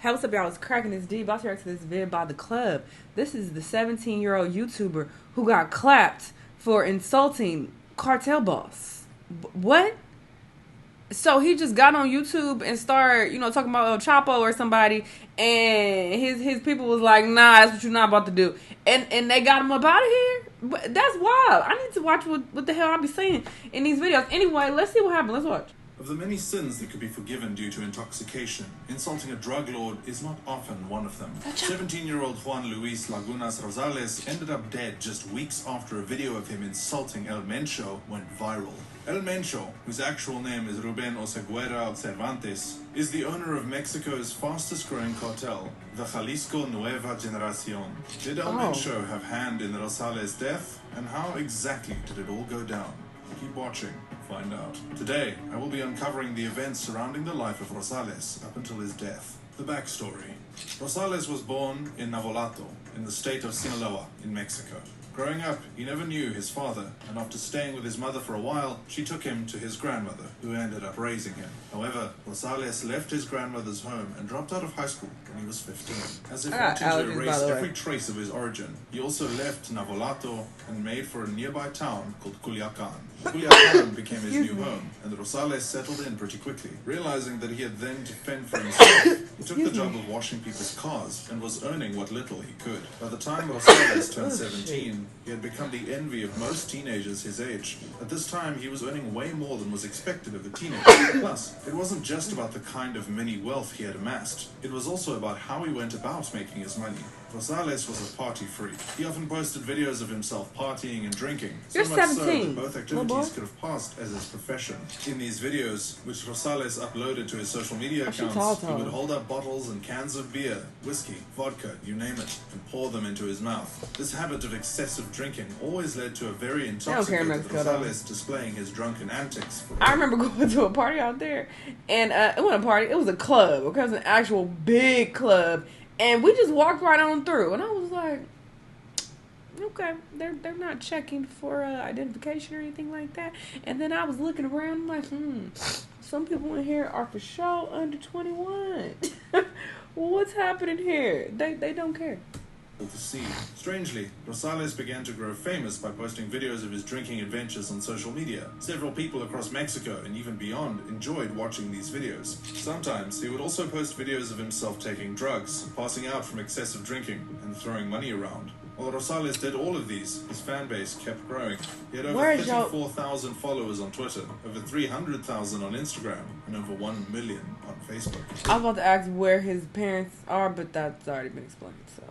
Hey, what's up, y'all? It's cracking this D. About to react to this vid by The Club. This is the 17-year-old YouTuber who got clapped for insulting Cartel boss. What? So he just got on YouTube and started, talking about El Chapo or somebody, and his people was like, nah, that's what you're not about to do. And they got him up out of here? But that's wild. I need to watch what the hell I be saying in these videos. Anyway, let's see what happened. Let's watch. Of the many sins that could be forgiven due to intoxication, insulting a drug lord is not often one of them. 17-year-old Juan Luis Lagunas Rosales ended up dead just weeks after a video of him insulting El Mencho went viral. El Mencho, whose actual name is Ruben Oseguera Cervantes, is the owner of Mexico's fastest-growing cartel, the Jalisco Nueva Generacion. Did El Mencho have hand in Rosales' death, and how exactly did it all go down? Keep watching. Find out. Today, I will be uncovering the events surrounding the life of Rosales up until his death. The backstory. Rosales was born in Navolato, in the state of Sinaloa, in Mexico. Growing up, he never knew his father, and after staying with his mother for a while, she took him to his grandmother, who ended up raising him. However, Rosales left his grandmother's home and dropped out of high school when he was 15. As if wanting to erase every trace of his origin, he also left Navolato and made for a nearby town called Culiacan. Culiacan became his new home, and Rosales settled in pretty quickly. Realizing that he had then to fend for himself, he took the job of washing people's cars and was earning what little he could. By the time Rosales turned 17, he had become the envy of most teenagers his age. At this time, he was earning way more than was expected of a teenager. Plus, it wasn't just about the kind of mini wealth he had amassed. It was also about how he went about making his money. Rosales was a party freak. He often posted videos of himself partying and drinking. You're so much 17. so that both activities could have passed as his profession. In these videos, which Rosales uploaded to his social media accounts, he would hold up bottles and cans of beer, whiskey, vodka, you name it, and pour them into his mouth. This habit of excessive drinking always led to a very intoxicated Rosales displaying his drunken antics. I remember going to a party out there, and it wasn't a party, it was a club. Okay, it was an actual big club. And we just walked right on through, and I was like, okay, they're not checking for identification or anything like that. And then I was looking around, like, some people in here are for sure under 21. What's happening here? They don't care. To see. Strangely, Rosales began to grow famous by posting videos of his drinking adventures on social media. Several people across Mexico and even beyond enjoyed watching these videos. Sometimes he would also post videos of himself taking drugs, passing out from excessive drinking, and throwing money around. While Rosales did all of these, his fan base kept growing. He had over 34,000 followers on Twitter, over 300,000 on Instagram, and over 1 million on Facebook. I was about to ask where his parents are, but that's already been explained, so...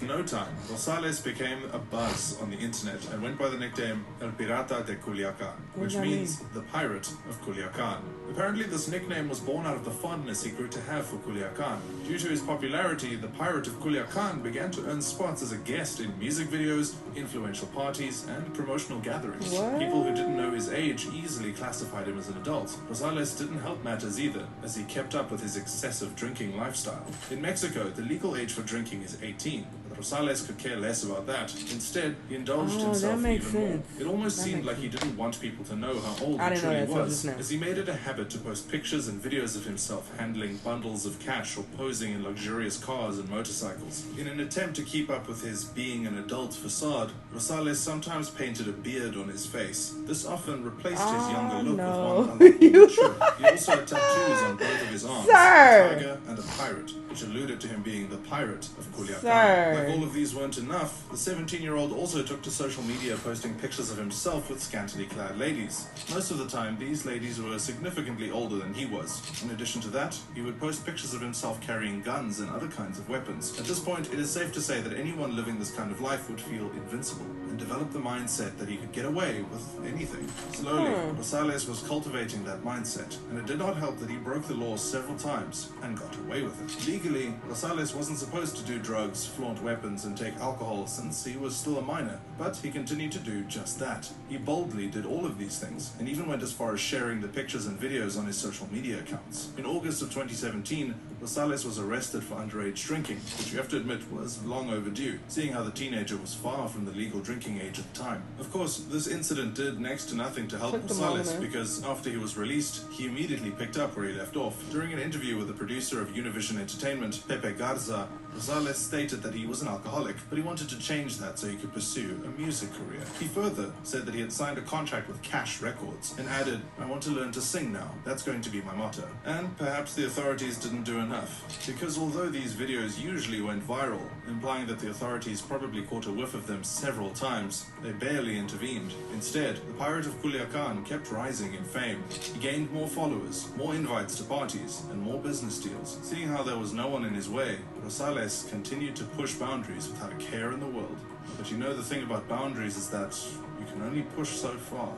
In no time, Rosales became a buzz on the internet and went by the nickname El Pirata de Culiacan, which means the Pirate of Culiacan. Apparently, this nickname was born out of the fondness he grew to have for Culiacan. Due to his popularity, the Pirate of Culiacan began to earn spots as a guest in music videos, influential parties, and promotional gatherings. People who didn't know his age easily classified him as an adult. Rosales didn't help matters either, as he kept up with his excessive drinking lifestyle. In Mexico, the legal age for drinking is 18. But Rosales could care less about that. Instead, he indulged himself even more. It almost seemed like he didn't want people to know how old he truly was, as he made it a habit to post pictures and videos of himself handling bundles of cash or posing in luxurious cars and motorcycles. In an attempt to keep up with his being an adult facade, Rosales sometimes painted a beard on his face. This often replaced his younger look with one more mature. He also had tattoos on both of his arms, a tiger and a pirate, which alluded to him being the Pirate of Culiacan. Like all of these weren't enough, the 17-year-old also took to social media posting pictures of himself with scantily clad ladies. Most of the time, these ladies were significantly older than he was. In addition to that, he would post pictures of himself carrying guns and other kinds of weapons. At this point, it is safe to say that anyone living this kind of life would feel invincible and develop the mindset that he could get away with anything. Slowly, Rosales was cultivating that mindset, and it did not help that he broke the law several times and got away with it. Legally, Rosales wasn't supposed to do drugs, flaunt weapons, weapons and take alcohol since he was still a minor, but he continued to do just that. He boldly did all of these things, and even went as far as sharing the pictures and videos on his social media accounts. In August of 2017, Rosales was arrested for underage drinking, which you have to admit was long overdue, seeing how the teenager was far from the legal drinking age at the time. Of course, this incident did next to nothing to help Rosales, because after he was released, he immediately picked up where he left off. During an interview with the producer of Univision Entertainment, Pepe Garza, Rosales stated that he was an alcoholic, but he wanted to change that so he could pursue a music career. He further said that he had signed a contract with Cash Records, and added, "I want to learn to sing now. That's going to be my motto." And perhaps the authorities didn't do enough, because although these videos usually went viral, implying that the authorities probably caught a whiff of them several times, they barely intervened. Instead, the pirate of Culiacan kept rising in fame. He gained more followers, more invites to parties, and more business deals. Seeing how there was no one in his way, Rosales continued to push boundaries without a care in the world. But you know, the thing about boundaries is that you can only push so far.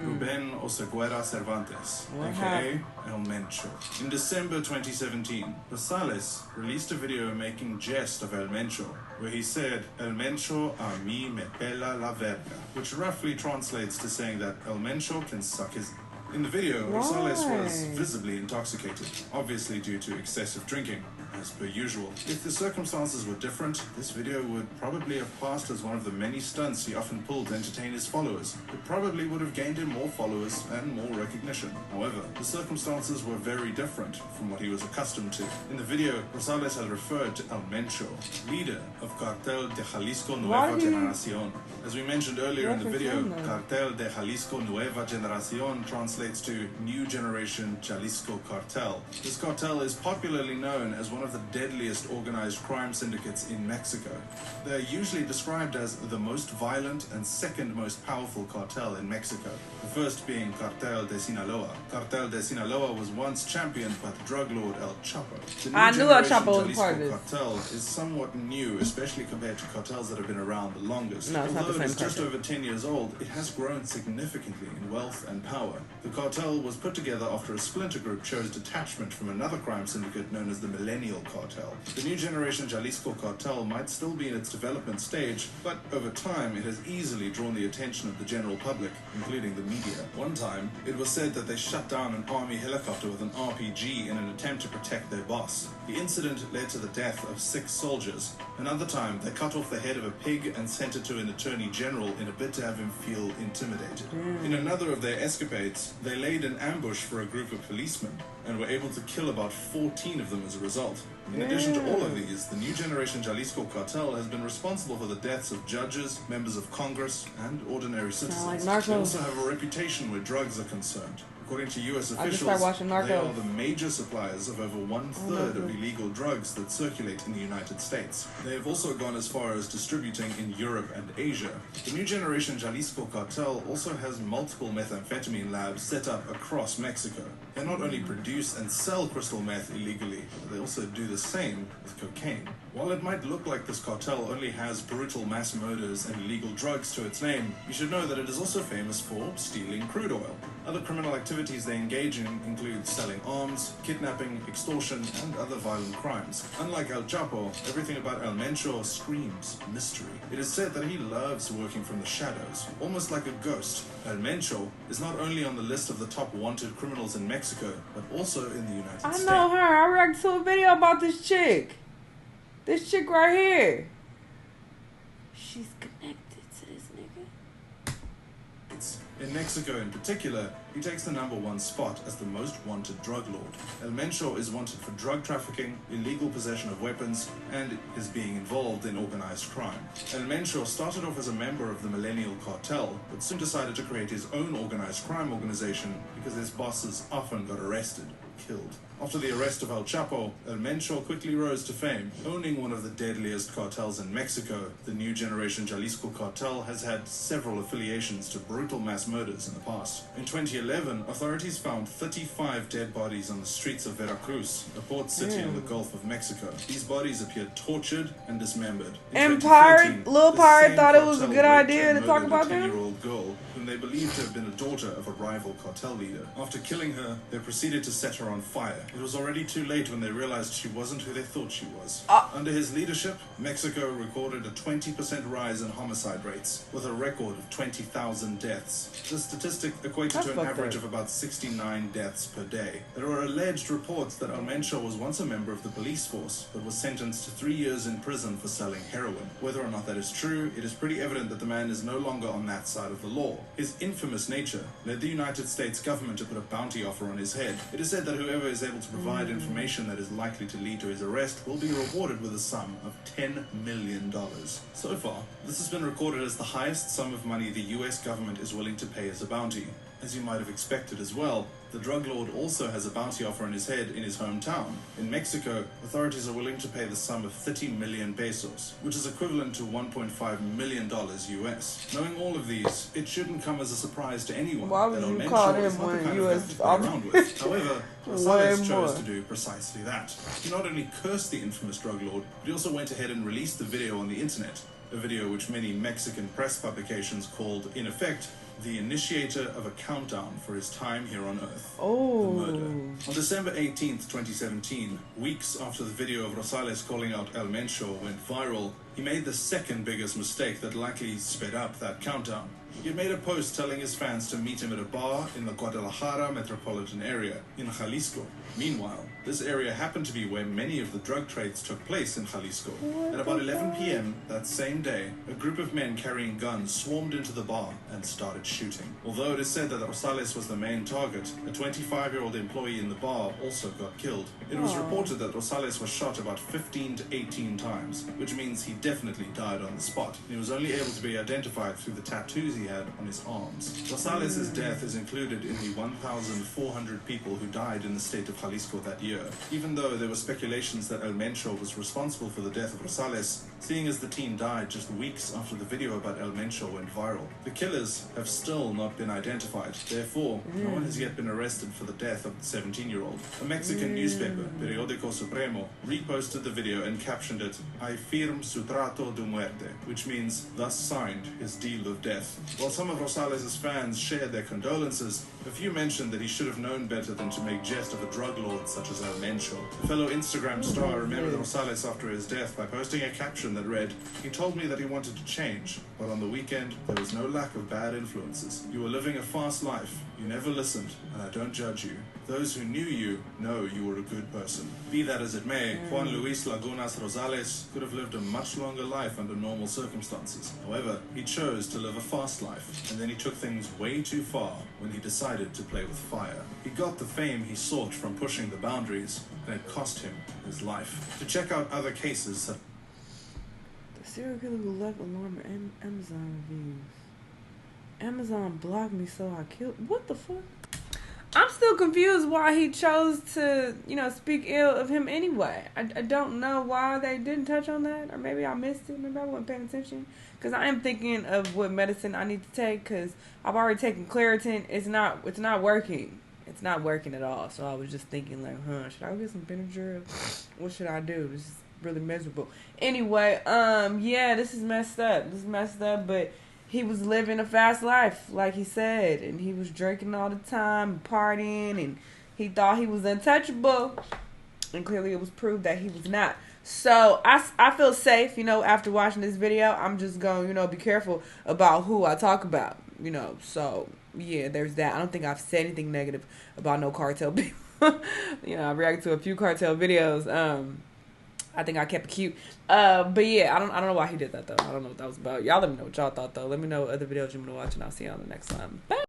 Ruben Oseguera Cervantes, aka El Mencho. In December 2017, Rosales released a video making jest of El Mencho, where he said, "El Mencho a mí me pela la verga," which roughly translates to saying that El Mencho can suck his... In the video, Rosales was visibly intoxicated, obviously due to excessive drinking, as per usual. If the circumstances were different, this video would probably have passed as one of the many stunts he often pulled to entertain his followers. It probably would have gained him more followers and more recognition. However, the circumstances were very different from what he was accustomed to. In the video, Rosales had referred to El Mencho, leader of Cartel de Jalisco Nueva Generación. As we mentioned earlier in the video, Cartel de Jalisco Nueva Generación translates to New Generation Jalisco Cartel. This cartel is popularly known as one of the deadliest organized crime syndicates in Mexico. They are usually described as the most violent and second most powerful cartel in Mexico, the first being Cartel de Sinaloa. Cartel de Sinaloa was once championed by the drug lord El Chapo. The New Generation Jalisco Cartel is somewhat new, especially compared to cartels that have been around the longest. Although it is just over 10 years old, it has grown significantly in wealth and power. The cartel was put together after a splinter group chose detachment from another crime syndicate known as the Millennial Cartel. The New Generation Jalisco Cartel might still be in its development stage, but over time it has easily drawn the attention of the general public, including the media. One time, it was said that they shut down an army helicopter with an RPG in an attempt to protect their boss. The incident led to the death of 6 soldiers. Another time, they cut off the head of a pig and sent it to an attorney general in a bid to have him feel intimidated. In another of their escapades, they laid an ambush for a group of policemen and were able to kill about 14 of them as a result. In addition to all of these, the New Generation Jalisco Cartel has been responsible for the deaths of judges, members of Congress, and ordinary citizens. They also have a reputation where drugs are concerned. According to U.S. officials, they are the major suppliers of over 1/3 of illegal drugs that circulate in the United States. They have also gone as far as distributing in Europe and Asia. The New Generation Jalisco Cartel also has multiple methamphetamine labs set up across Mexico. They not only produce and sell crystal meth illegally, but they also do the same with cocaine. While it might look like this cartel only has brutal mass murders and illegal drugs to its name, you should know that it is also famous for stealing crude oil. Other criminal activities they engage in include selling arms, kidnapping, extortion, and other violent crimes. Unlike El Chapo, everything about El Mencho screams mystery. It is said that he loves working from the shadows, almost like a ghost. El Mencho is not only on the list of the top wanted criminals in Mexico, but also in the United States. I know her. I reacted to a video about this chick. This chick right here. She's connected to this nigga. In Mexico in particular, he takes the #1 spot as the most wanted drug lord. El Mencho is wanted for drug trafficking, illegal possession of weapons, and is being involved in organized crime. El Mencho started off as a member of the Millennial Cartel, but soon decided to create his own organized crime organization because his bosses often got arrested or killed. After the arrest of El Chapo, El Mencho quickly rose to fame, owning one of the deadliest cartels in Mexico. The New Generation Jalisco Cartel has had several affiliations to brutal mass murders in the past. In 2011, authorities found 35 dead bodies on the streets of Veracruz, a port city on the Gulf of Mexico. These bodies appeared tortured and dismembered. And Lil Pirate thought it was a good idea to talk about them? 10-year-old girl, whom they believed to have been a daughter of a rival cartel leader. After killing her, they proceeded to set her on fire It was already too late when they realized she wasn't who they thought she was. Under his leadership, Mexico recorded a 20% rise in homicide rates, with a record of 20,000 deaths. The statistic equated to an average of about 69 deaths per day. There are alleged reports that Almencho was once a member of the police force, but was sentenced to 3 years in prison for selling heroin. Whether or not that is true, it is pretty evident that the man is no longer on that side of the law. His infamous nature led the United States government to put a bounty offer on his head. It is said that whoever is able to provide information that is likely to lead to his arrest will be rewarded with a sum of $10 million. So far, this has been recorded as the highest sum of money the US government is willing to pay as a bounty. As you might have expected as well, the drug lord also has a bounty offer on his head in his hometown. In Mexico, authorities are willing to pay the sum of 30 million pesos, which is equivalent to $1.5 million US. Knowing all of these, it shouldn't come as a surprise to anyone that Almencho is not the kind of guy to play around with. However, Rosales chose to do precisely that. He not only cursed the infamous drug lord, but he also went ahead and released the video on the internet. A video which many Mexican press publications called, in effect, the initiator of a countdown for his time here on Earth. The murder. On December 18th, 2017, weeks after the video of Rosales calling out Almencho went viral, he made the second biggest mistake that likely sped up that countdown. He had made a post telling his fans to meet him at a bar in the Guadalajara metropolitan area, in Jalisco. Meanwhile, this area happened to be where many of the drug trades took place in Jalisco. At about 11 p.m. that same day, a group of men carrying guns swarmed into the bar and started shooting. Although it is said that Rosales was the main target, a 25-year-old employee in the bar also got killed. It was reported that Rosales was shot about 15 to 18 times, which means he definitely died on the spot. He was only able to be identified through the tattoos he had on his arms. Rosales' death is included in the 1,400 people who died in the state of Jalisco that year. Even though there were speculations that Almencho was responsible for the death of Rosales, seeing as the teen died just weeks after the video about Almencho went viral. The killers have still not been identified. Therefore, no one has yet been arrested for the death of the 17-year-old. A Mexican newspaper, Periódico Supremo, reposted the video and captioned it, "I firm su trato de muerte," which means, thus signed his deal of death. While some of Rosales' fans shared their condolences, a few mentioned that he should have known better than to make jest of a drug lord such as Almencho. A fellow Instagram star remembered Rosales after his death by posting a caption that read, "He told me that he wanted to change, but on the weekend there was no lack of bad influences. You were living a fast life. You never listened, and I don't judge you. Those who knew you know you were a good person." Be that as it may, Juan Luis Lagunas Rosales could have lived a much longer life under normal circumstances. However, he chose to live a fast life, and then he took things way too far when he decided to play with fire. He got the fame he sought from pushing the boundaries, and it cost him his life. To check out other cases, the serial killer who left alarming Amazon reviews. Amazon blocked me, so I killed. What the fuck? I'm still confused why he chose to, speak ill of him anyway. I don't know why they didn't touch on that, or maybe I missed it. Maybe I wasn't paying attention. Because I am thinking of what medicine I need to take, because I've already taken Claritin. It's not working. It's not working at all. So I was just thinking, like, should I get some Benadryl? What should I do? This is really miserable. Anyway, this is messed up. But he was living a fast life, like he said, and he was drinking all the time, partying, and he thought he was untouchable, and clearly it was proved that he was not. So I feel safe, after watching this video. I'm just going, be careful about who I talk about, So yeah, there's that. I don't think I've said anything negative about no Cartel people. I reacted to a few Cartel videos. I think I kept it cute. But yeah, I don't know why he did that though. I don't know what that was about. Y'all let me know what y'all thought though. Let me know what other videos you want to watch, and I'll see you on the next one. Bye.